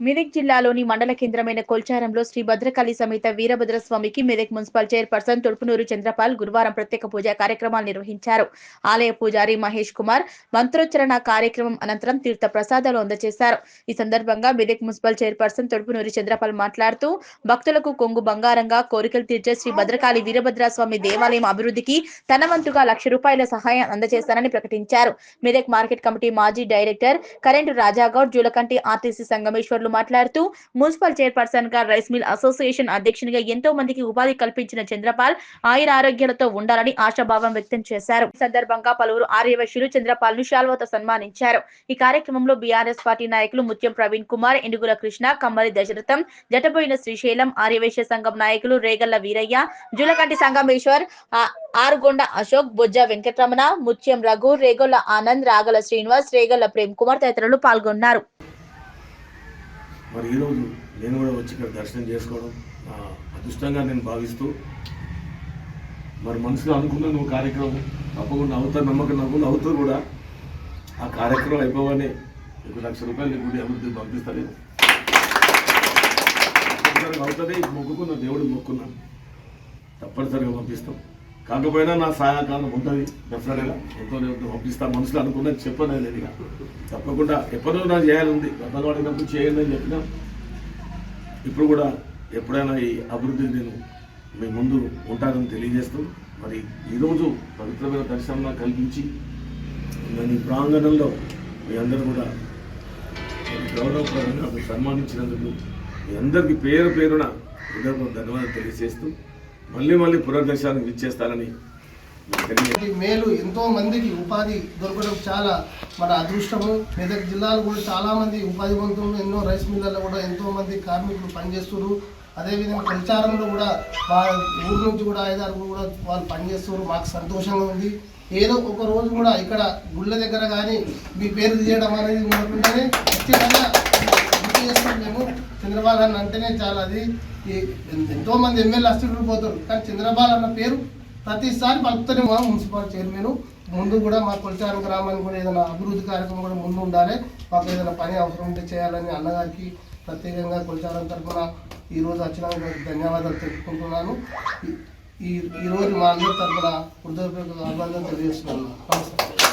మెదక్ జిల్లాలోని మండల కేంద్రమైన కొల్చారంలో శ్రీ భద్రకాళి సమేత వీరభద్రస్వామికి మెదక్ మున్సిపల్ చైర్పర్సన్ తొడుపునూరు చంద్రపాల్ గురువారం ప్రత్యేక పూజా కార్యక్రమాలు నిర్వహించారు. ఆలయ పూజారి మహేష్ కుమార్ మంత్రోచ్చరణ కార్యక్రమం అనంతరం తీర్థ ప్రసాదాలు అందజేశారు. ఈ సందర్భంగా మెదక్ మున్సిపల్ చైర్పర్సన్ తొడుపునూరు చంద్రపాల్ మాట్లాడుతూ భక్తులకు కొంగు బంగారంగా కోరికలు తీర్చే శ్రీ భద్రకాళి వీరభద్రస్వామి దేవాలయం అభివృద్ధికి తన వంతుగా ₹1,00,000 సహాయం అందజేస్తారని ప్రకటించారు. మెదక్ మార్కెట్ కమిటీ మాజీ director current Rajagoud, Julakanti RTC సంగమేశ్వర్లు మాట్లాడుతూ మున్సిపల్ చైర్పర్సన్ గా రైస్ మిల్ అసోసియేషన్ అధ్యక్షునిగా ఎంతో మందికి ఉపాధి కల్పించిన చంద్రపాల్ ఆయుర ఆరోగ్యాలతో ఉండాలని ఆశాభావం వ్యక్తం చేశారు. ఈ సందర్భంగా పలువురు ఆర్యవైశ్యులు చంద్రపాల్ ను శాల్వాతో సన్మానించారు. ఈ కార్యక్రమంలో బీఆర్ఎస్ పార్టీ నాయకులు ముత్యం ప్రవీణ్ కుమార్, ఎండుగుల కృష్ణ, కమ్మరి దశరథం, జటబోయిన శ్రీశైలం, ఆర్యవైశ్య సంఘం నాయకులు రేగల్ల వీరయ్య, జూలకంటి సంగమేశ్వర్, ఆరుగొండ అశోక్, బొజ్జ వెంకటరమణ, ముత్యం రఘు, రేగొల్ల ఆనంద్, రాగల శ్రీనివాస్, రేగల్ల ప్రేమ్ కుమార్ తదితరులు పాల్గొన్నారు. మరి ఈరోజు నేను కూడా వచ్చి ఇక్కడ దర్శనం చేసుకోవడం అదృష్టంగా నేను భావిస్తూ, మరి మనసులో అనుకున్న నువ్వు కార్యక్రమం తప్పకుండా అవుతా, నమ్మకం నవ్వులు అవుతూ కూడా ఆ కార్యక్రమం అయిపోగానే నీకు ₹1,00,000 నీ గుడి అభివృద్ధికి పంపిస్తాను. అవుతుంది, మొక్కుకున్నా, దేవుడు మొక్కున్నాను, తప్పనిసరిగా పంపిస్తాం. కాకపోయినా నా సహాయకాలం ఉంటుంది, డెఫినెట్గా ఎంతో పంపిస్తాను. మనసులో అనుకున్నది చెప్పలేదు, ఇక తప్పకుండా ఎప్పుడో నా చేయాలంది. గతంలో అడిగినప్పుడు చేయండి అని చెప్పినా, ఇప్పుడు కూడా ఎప్పుడైనా ఈ అభివృద్ధికి నేను మీ ముందు ఉంటానని తెలియజేస్తూ, మరి ఈరోజు పవిత్రమైన దర్శనం కల్పించి నేను ఈ ప్రాంగణంలో మీ అందరూ కూడా గౌరవప్రదంగా సన్మానించినందుకు మీ అందరికీ పేరు పేరున ధన్యవాదాలు తెలియజేస్తూ మళ్ళీ పునర్దర్శనానికి ఇచ్చేస్తారని మేలు. ఎంతో మందికి ఉపాధి దొరకడం చాలా మన అదృష్టము. మెదక్ జిల్లాలో కూడా చాలా మంది ఉపాధి పొందుతున్నారు. ఎన్నో రైస్ మిల్లలో కూడా ఎంతో మంది కార్మికులు పనిచేస్తున్నారు. అదేవిధంగా ప్రచారంలో కూడా ఊరు నుంచి కూడా 5-6 కూడా వాళ్ళు పనిచేస్తున్నారు. మాకు సంతోషంగా ఉంది. ఏదో ఒక రోజు కూడా ఇక్కడ గుళ్ళ దగ్గర కానీ మీ పేరు తీయడం అనేది ఉండకుండానే ఖచ్చితంగా గుర్తు చేస్తాం. మేము చంద్రబాబు అన్న అంటేనే చాలా అది ఎంతో మంది ఎమ్మెల్యే అస్తికులు పోతారు, కానీ చంద్రబాబు అన్న పేరు ప్రతిసారి పలుకుతూనే మా మున్సిపల్ చైర్మన్ ముందు కూడా మా కొల్చారం గ్రామానికి కూడా ఏదైనా అభివృద్ధి కార్యక్రమం కూడా ముందు ఉండాలి. మాకు ఏదైనా పని అవసరం ఉంటే చేయాలని అన్నగారికి ప్రత్యేకంగా కొల్చారం తరఫున ఈరోజు వచ్చినందుకు ధన్యవాదాలు తెలుపుకుంటున్నాను. ఈరోజు మా అందరి తరఫున హృదయపూర్వక అభినందనలు తెలియజేస్తున్నాను. నమస్తే.